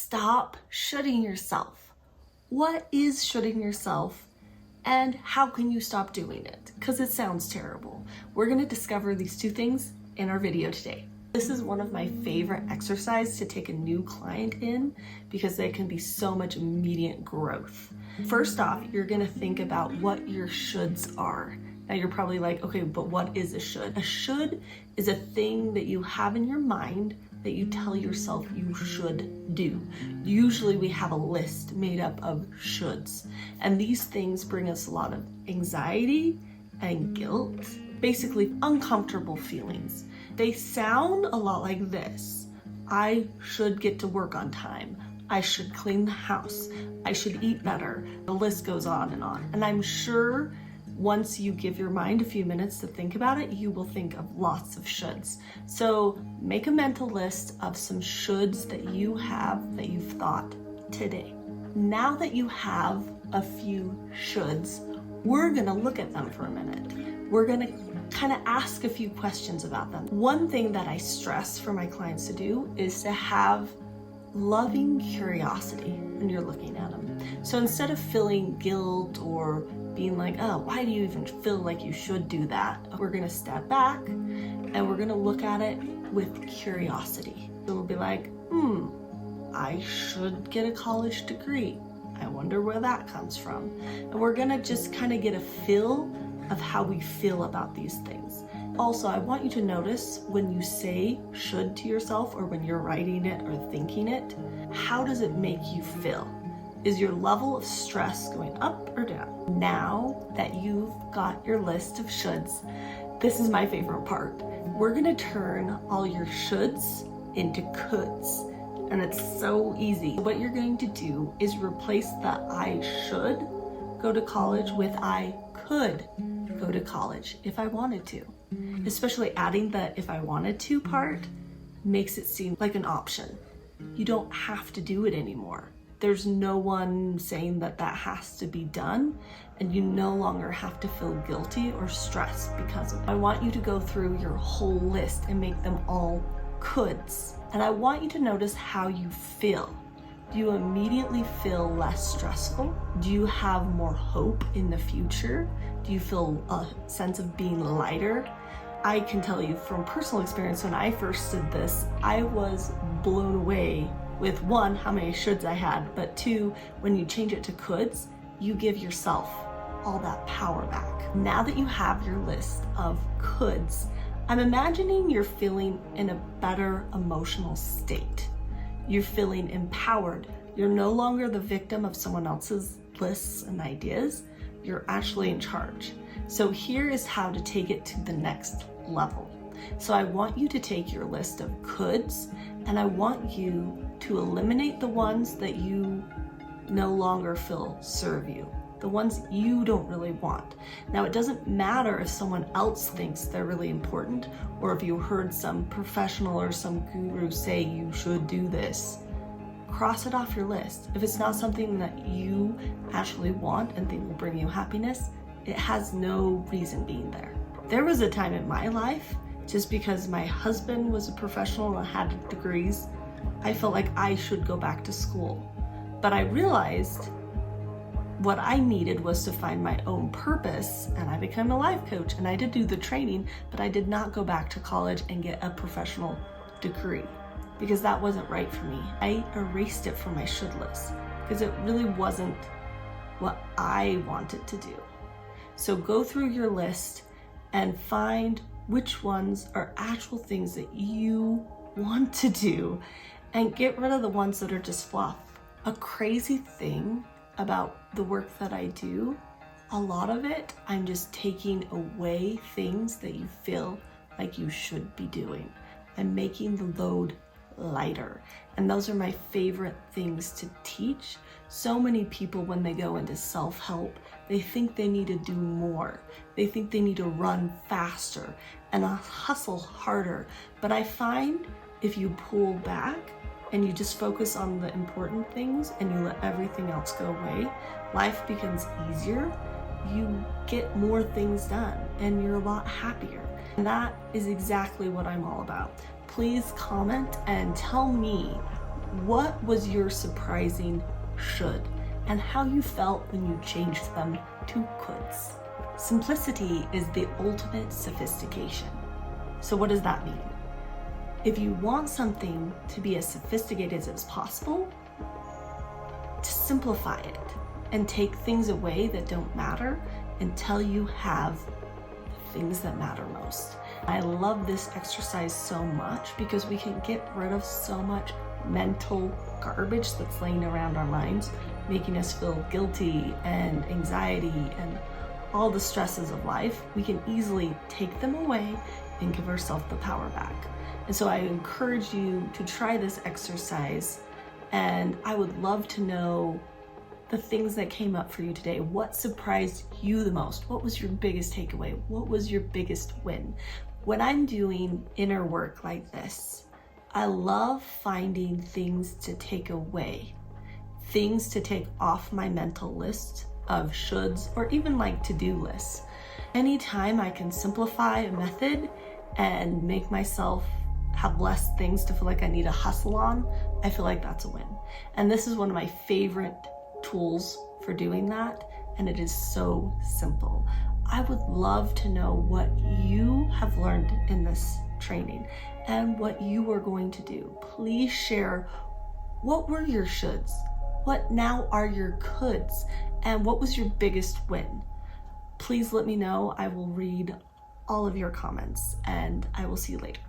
stop shoulding yourself. What is shoulding yourself and how can you stop doing it? Because it sounds terrible. We're going to discover these two things in our video today. This is one of my favorite exercises to take a new client in because there can be so much immediate growth. First off, you're going to think about what your shoulds are. Now you're probably like, okay, but what is a should? A should is a thing that you have in your mind that you tell yourself you should do. Usually we have a list made up of shoulds, and these things bring us a lot of anxiety and guilt, basically uncomfortable feelings. They sound a lot like this. I should get to work on time. I should clean the house. I should eat better. The list goes on. And I'm sure once you give your mind a few minutes to think about it, you will think of lots of shoulds. So make a mental list of some shoulds that you have that you've thought today. Now that you have a few shoulds, we're gonna look at them for a minute. We're gonna kind of ask a few questions about them. One thing that I stress for my clients to do is to have loving curiosity when you're looking at them. So instead of feeling guilt or being like, oh, why do you even feel like you should do that? We're gonna step back and we're gonna look at it with curiosity. So we'll be like, I should get a college degree. I wonder where that comes from. And we're gonna just kind of get a feel of how we feel about these things. Also, I want you to notice when you say should to yourself or when you're writing it or thinking it, how does it make you feel? Is your level of stress going up or down? Now that you've got your list of shoulds, this is my favorite part. We're gonna turn all your shoulds into coulds. And it's so easy. What you're going to do is replace the I should go to college with I could go to college if I wanted to. Especially adding the if I wanted to part makes it seem like an option. You don't have to do it anymore. There's no one saying that that has to be done, and you no longer have to feel guilty or stressed because of it. I want you to go through your whole list and make them all coulds. And I want you to notice how you feel. Do you immediately feel less stressful? Do you have more hope in the future? Do you feel a sense of being lighter? I can tell you from personal experience, when I first did this, I was blown away with one, how many shoulds I had, but two, when you change it to coulds, you give yourself all that power back. Now that you have your list of coulds, I'm imagining you're feeling in a better emotional state. You're feeling empowered. You're no longer the victim of someone else's lists and ideas. You're actually in charge. So here is how to take it to the next level. So I want you to take your list of coulds and I want you to eliminate the ones that you no longer feel serve you, the ones you don't really want. Now, it doesn't matter if someone else thinks they're really important or if you heard some professional or some guru say you should do this. Cross it off your list. If it's not something that you actually want and think will bring you happiness, it has no reason being there. There was a time in my life, just because my husband was a professional and had degrees, I felt like I should go back to school. But I realized what I needed was to find my own purpose, and I became a life coach, and I did do the training, but I did not go back to college and get a professional degree because that wasn't right for me. I erased it from my should list because it really wasn't what I wanted to do. So go through your list and find which ones are actual things that you want to do and get rid of the ones that are just fluff. A crazy thing about the work that I do, a lot of it, I'm just taking away things that you feel like you should be doing. I'm making the load lighter. And those are my favorite things to teach. So many people, when they go into self-help, they think they need to do more. They think they need to run faster and hustle harder. But I find if you pull back and you just focus on the important things and you let everything else go away, life becomes easier. You get more things done and you're a lot happier. And that is exactly what I'm all about. Please comment and tell me What was your surprising should, and how you felt when you changed them to coulds? Simplicity is the ultimate sophistication. So what does that mean? If you want something to be as sophisticated as possible, to simplify it and take things away that don't matter until you have the things that matter most. I love this exercise so much because we can get rid of so much mental garbage that's laying around our minds, making us feel guilty and anxiety and all the stresses of life. We can easily take them away and give ourselves the power back. And so I encourage you to try this exercise, and I would love to know the things that came up for you today. What surprised you the most? What was your biggest takeaway? What was your biggest win? When I'm doing inner work like this, I love finding things to take away, things to take off my mental list of shoulds or even like to-do lists. Anytime I can simplify a method and make myself have less things to feel like I need to hustle on, I feel like that's a win. And this is one of my favorite tools for doing that, and it is so simple. I would love to know what you have learned in this training and what you are going to do. Please share, what were your shoulds? What now are your coulds? And what was your biggest win? Please let me know. I will read all of your comments, and I will see you later.